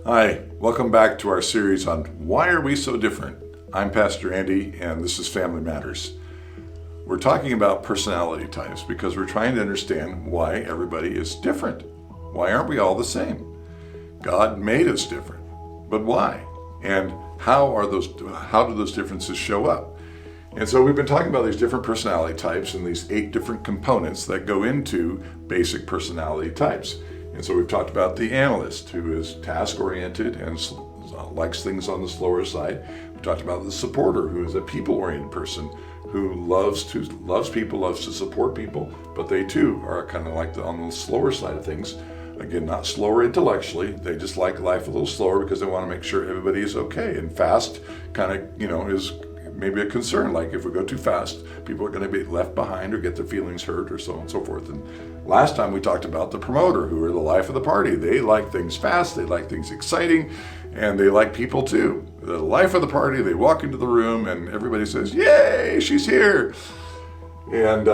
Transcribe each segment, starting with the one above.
Hi, welcome back to our series on Why Are We So Different? I'm Pastor Andy, and this is Family Matters. We're talking about personality types because we're trying to understand why everybody is different. Why aren't we all the same? God made us different, but why? And how do those differences show up? And so we've been talking about these different personality types and these 8 different components that go into basic personality types. And so we've talked about the analyst, who is task-oriented and likes things on the slower side. We talked about the supporter, who is a people-oriented person who loves people, loves to support people, but they too are kind of like on the slower side of things. Again, not slower intellectually. They just like life a little slower because they want to make sure everybody is okay. And fast kind of, is maybe a concern. Like if we go too fast, people are going to be left behind or get their feelings hurt or so on and so forth. And last time we talked about the promoter, who are the life of the party. They like things fast, they like things exciting, and they like people too. The life of the party, they walk into the room and everybody says, "Yay, she's here!" And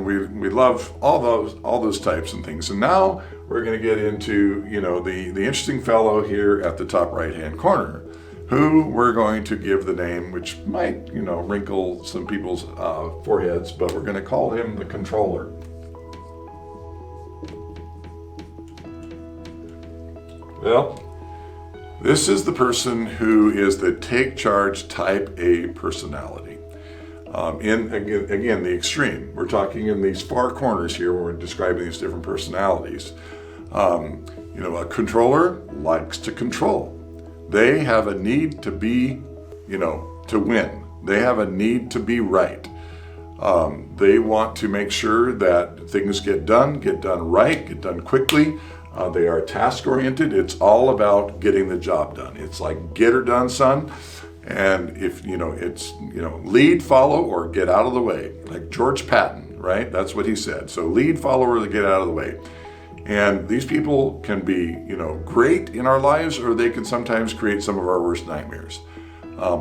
we love all those types and things. And now we're going to get into the interesting fellow here at the top right hand corner, who we're going to give the name, which might wrinkle some people's foreheads, but we're going to call him the controller. Well, this is the person who is the take charge type A personality. Again, the extreme. We're talking in these far corners here when we're describing these different personalities. A controller likes to control. They have a need to be, to win. They have a need to be right. They want to make sure that things get done right, get done quickly. They are task-oriented. It's all about getting the job done. It's like, get her done, son. And if, it's, lead, follow, or get out of the way. Like George Patton, right? That's what he said. So lead, follow, or get out of the way. And these people can be, great in our lives, or they can sometimes create some of our worst nightmares.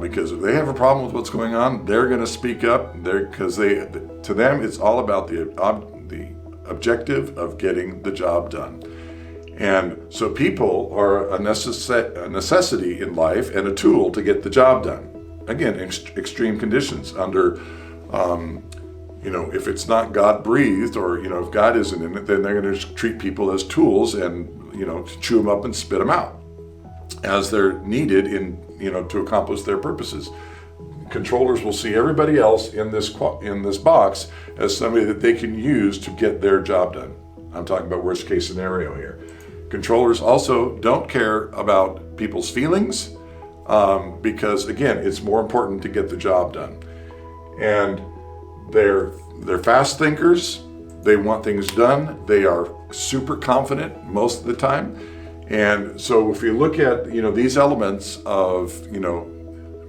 Because if they have a problem with what's going on, they're going to speak up. To them, it's all about the objective of getting the job done. And so people are a necessity in life and a tool to get the job done. Again, extreme conditions under, if it's not God breathed, or if God isn't in it, then they're going to treat people as tools and chew them up and spit them out as they're needed in to accomplish their purposes. Controllers will see everybody else in this box as somebody that they can use to get their job done. I'm talking about worst case scenario here. Controllers also don't care about people's feelings because, again, it's more important to get the job done. And they're fast thinkers. They want things done. They are super confident most of the time. And so if you look at, these elements of,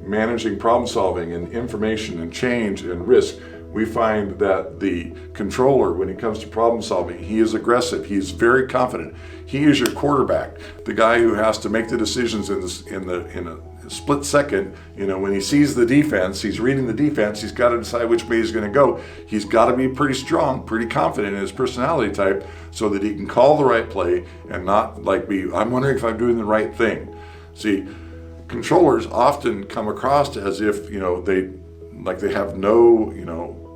managing problem solving and information and change and risk, we find that the controller, when it comes to problem solving, he is aggressive. He's very confident. He is your quarterback, the guy who has to make the decisions in a split second. When he sees the defense, he's reading the defense. He's got to decide which way he's going to go. He's got to be pretty strong, pretty confident in his personality type, so that he can call the right play and not I'm wondering if I'm doing the right thing. See, controllers often come across as if they have no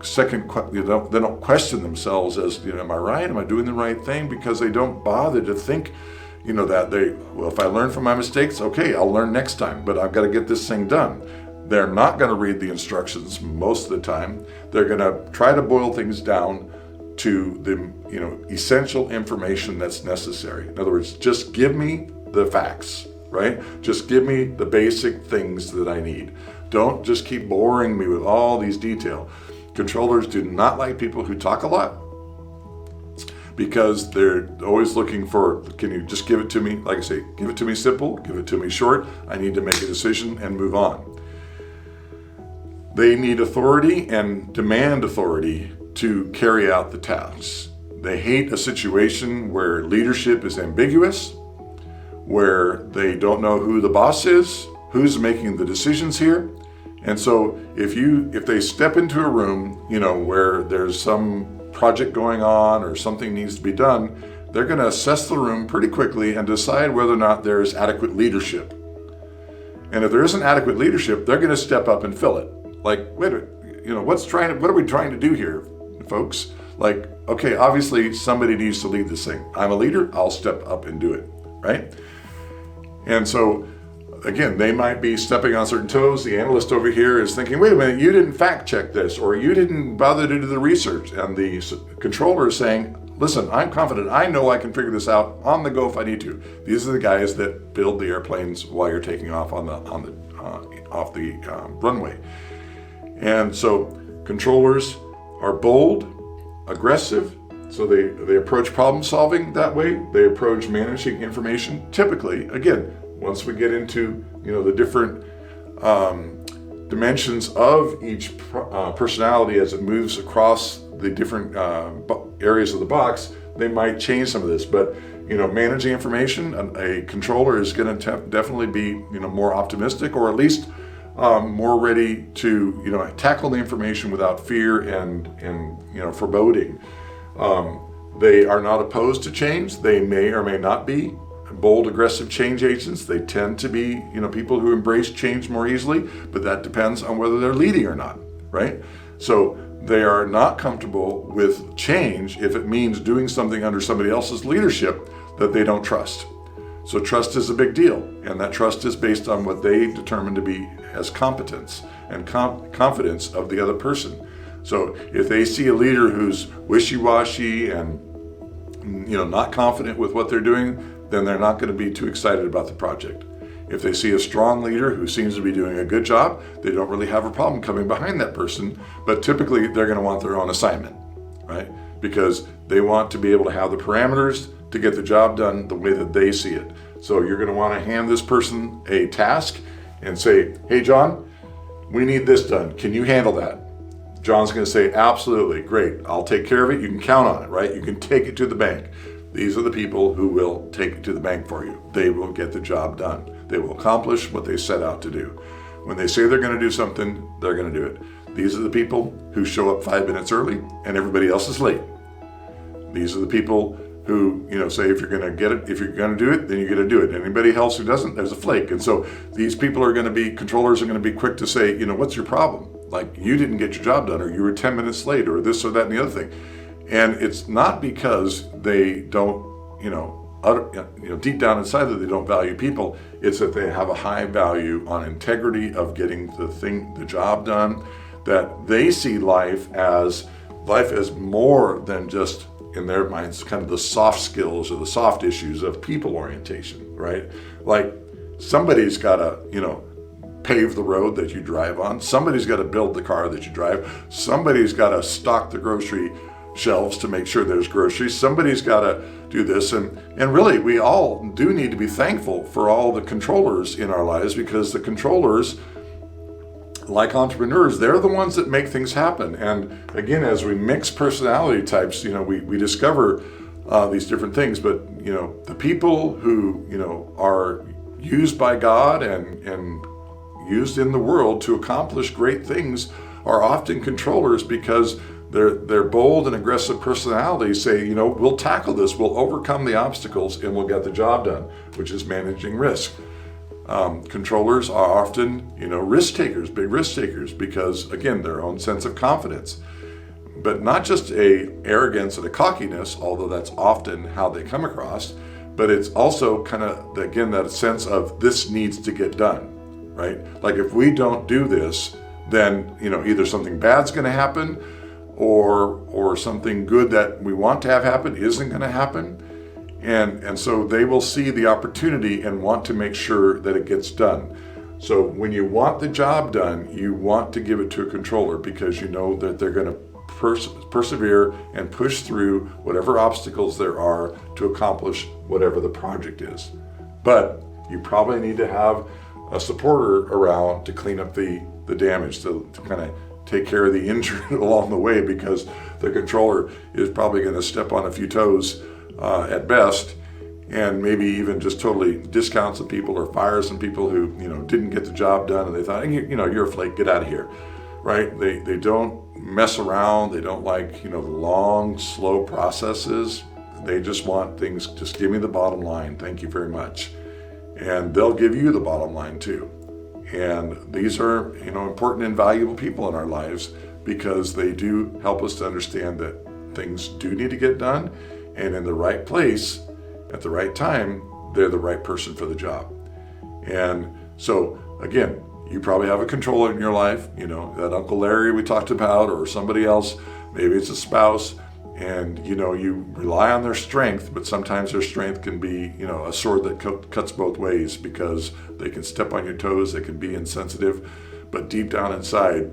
they don't question themselves as am I right? Am I doing the right thing? Because they don't bother to think if I learn from my mistakes, okay, I'll learn next time, but I've got to get this thing done. They're not going to read the instructions most of the time. They're going to try to boil things down to the essential information that's necessary. In other words, just give me the facts, right? Just give me the basic things that I need. Don't just keep boring me with all these details. Controllers do not like people who talk a lot because they're always looking for, can you just give it to me? Like I say, give it to me simple, give it to me short. I need to make a decision and move on. They need authority and demand authority to carry out the tasks. They hate a situation where leadership is ambiguous, where they don't know who the boss is, who's making the decisions here. And so if they step into a room, where there's some project going on or something needs to be done, they're going to assess the room pretty quickly and decide whether or not there is adequate leadership. And if there isn't adequate leadership, they're going to step up and fill it. Like, wait a minute, what are we trying to do here, folks? Like, okay, obviously somebody needs to lead this thing. I'm a leader, I'll step up and do it, right? And so, again, they might be stepping on certain toes. The analyst over here is thinking, wait a minute, you didn't fact check this, or you didn't bother to do the research. And the controller is saying, listen, I'm confident. I know I can figure this out on the go if I need to. These are the guys that build the airplanes while you're taking off off the runway. And so controllers are bold, aggressive. So they approach problem solving that way. They approach managing information. Typically, again, once we get into the different dimensions of each personality as it moves across the different areas of the box, they might change some of this. But managing information, a controller is going to definitely be more optimistic, or at least more ready to tackle the information without fear and foreboding. They are not opposed to change. They may or may not be bold, aggressive change agents. They tend to be people who embrace change more easily, but that depends on whether they're leading or not, right? So they are not comfortable with change if it means doing something under somebody else's leadership that they don't trust. So trust is a big deal, and that trust is based on what they determine to be as competence and confidence of the other person. So if they see a leader who's wishy-washy and not confident with what they're doing, then they're not going to be too excited about the project. If they see a strong leader who seems to be doing a good job, they don't really have a problem coming behind that person, but typically they're going to want their own assignment, right? Because they want to be able to have the parameters to get the job done the way that they see it. So you're going to want to hand this person a task and say, hey, John, we need this done. Can you handle that? John's going to say, absolutely, great. I'll take care of it. You can count on it, right? You can take it to the bank. These are the people who will take it to the bank for you. They will get the job done. They will accomplish what they set out to do. When they say they're going to do something, they're going to do it. These are the people who show up 5 minutes early and everybody else is late. These are the people who, say if you're going to get it, if you're going to do it, then you're going to do it. Anybody else who doesn't, there's a flake. And so these people are going to be, controllers are going to be quick to say, what's your problem? Like, you didn't get your job done, or you were 10 minutes late, or this or that and the other thing. And it's not because they don't, deep down inside that they don't value people. It's that they have a high value on integrity of getting the job done, that they see life as more than just, in their minds, kind of the soft skills or the soft issues of people orientation, right? Like, somebody's got to, pave the road that you drive on. Somebody's got to build the car that you drive. Somebody's got to stock the grocery shelves to make sure there's groceries. Somebody's got to do this. And really, we all do need to be thankful for all the controllers in our lives, because the controllers, like entrepreneurs, they're the ones that make things happen. And again, as we mix personality types, we discover these different things. But, the people who, are used by God and used in the world to accomplish great things are often controllers, because their bold and aggressive personalities say, we'll tackle this, we'll overcome the obstacles, and we'll get the job done, which is managing risk. Controllers are often, risk takers, big risk takers, because again, their own sense of confidence, but not just a arrogance and a cockiness, although that's often how they come across, but it's also kind of, again, that sense of this needs to get done. Right? Like, if we don't do this, then, either something bad's going to happen, or something good that we want to have happen isn't going to happen. And so they will see the opportunity and want to make sure that it gets done. So when you want the job done, you want to give it to a controller, because you know that they're going to persevere and push through whatever obstacles there are to accomplish whatever the project is. But you probably need to have a supporter around to clean up the damage, to kind of take care of the injury along the way, because the controller is probably going to step on a few toes at best, and maybe even just totally discount some people or fire some people who didn't get the job done, and they thought, you're a flake, get out of here, right? They don't mess around. They don't like the long, slow processes. They just want things, just give me the bottom line. Thank you very much. And they'll give you the bottom line too. And these are, important and valuable people in our lives because they do help us to understand that things do need to get done, and in the right place at the right time, they're the right person for the job. And so again, you probably have a controller in your life, that Uncle Larry we talked about, or somebody else, maybe it's a spouse, and you rely on their strength, but sometimes their strength can be, a sword that cuts both ways, because they can step on your toes, they can be insensitive, but deep down inside,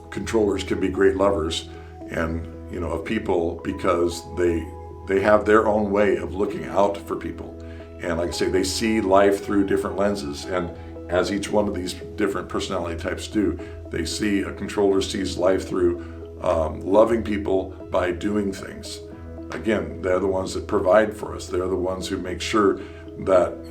controllers can be great lovers and of people, because they have their own way of looking out for people. And like I say, they see life through different lenses, and as each one of these different personality types do, a controller sees life through loving people by doing things. Again, they're the ones that provide for us. They're the ones who make sure that,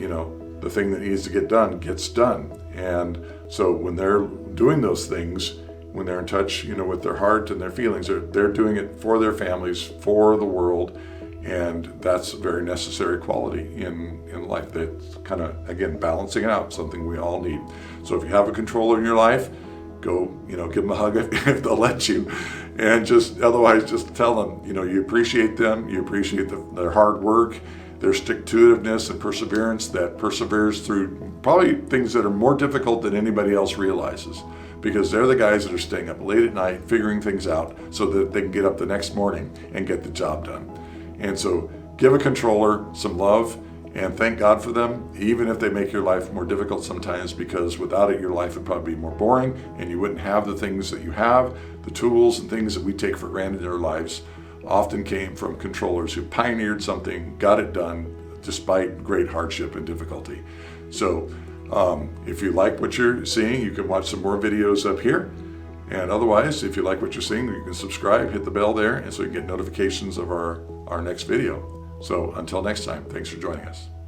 the thing that needs to get done gets done. And so when they're doing those things, when they're in touch, with their heart and their feelings, they're doing it for their families, for the world. And that's a very necessary quality in life. That's kind of, again, balancing it out, something we all need. So if you have a controller in your life, go, give them a hug if they'll let you. And otherwise just tell them, you appreciate them, you appreciate their hard work, their stick-to-itiveness and perseverance that perseveres through probably things that are more difficult than anybody else realizes. Because they're the guys that are staying up late at night figuring things out so that they can get up the next morning and get the job done. And so give a controller some love and thank God for them, even if they make your life more difficult sometimes, because without it, your life would probably be more boring and you wouldn't have the things that you have. The tools and things that we take for granted in our lives often came from controllers who pioneered something, got it done, despite great hardship and difficulty. So if you like what you're seeing, you can watch some more videos up here. And otherwise, if you like what you're seeing, you can subscribe, hit the bell there, and so you can get notifications of our next video. So until next time, thanks for joining us.